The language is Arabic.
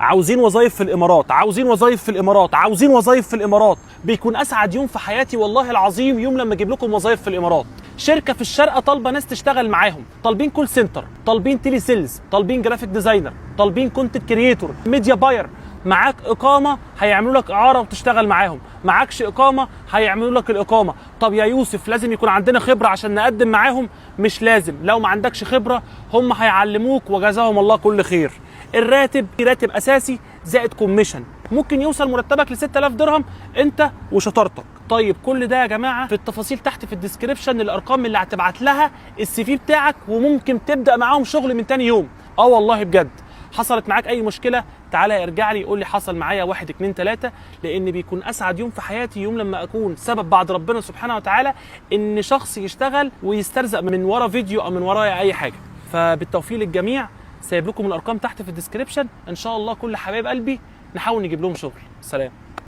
عاوزين وظايف في الامارات، عاوزين وظايف في الامارات، عاوزين وظايف في الامارات. بيكون اسعد يوم في حياتي والله العظيم يوم لما اجيب لكم وظايف في الامارات. شركه في الشارقه طالبه ناس تشتغل معاهم، طالبين كول سنتر، طالبين تيلي سيلز، طالبين جرافيك ديزاينر، طالبين كونتنت كرييتور، ميديا باير. معاك اقامه هيعملوا لك اعاره وتشتغل معاهم، معاكش اقامه هيعملوا لك الاقامه. طب يا يوسف لازم يكون عندنا خبره عشان نقدم معاهم؟ مش لازم، لو ما عندكش خبره هم هيعلموك وجزاهم الله كل خير. الراتب راتب اساسي زائد كوميشن، ممكن يوصل مرتبك ل 6000 درهم انت وشطارتك. طيب كل ده يا جماعه في التفاصيل تحت في الديسكريبشن، الارقام اللي هتبعت لها السي في بتاعك، وممكن تبدا معاهم شغل من تاني يوم. والله بجد. حصلت معاك اي مشكله تعالى ارجع لي قول لي حصل معايا 1 2 3، لان بيكون اسعد يوم في حياتي يوم لما اكون سبب بعد ربنا سبحانه وتعالى ان شخص يشتغل ويسترزق من ورا فيديو او من ورايا اي حاجه. فبالتوفيق للجميع، سايب لكم الارقام تحت في الديسكريبشن، ان شاء الله كل حبايب قلبي نحاول نجيب لهم شغل. سلام.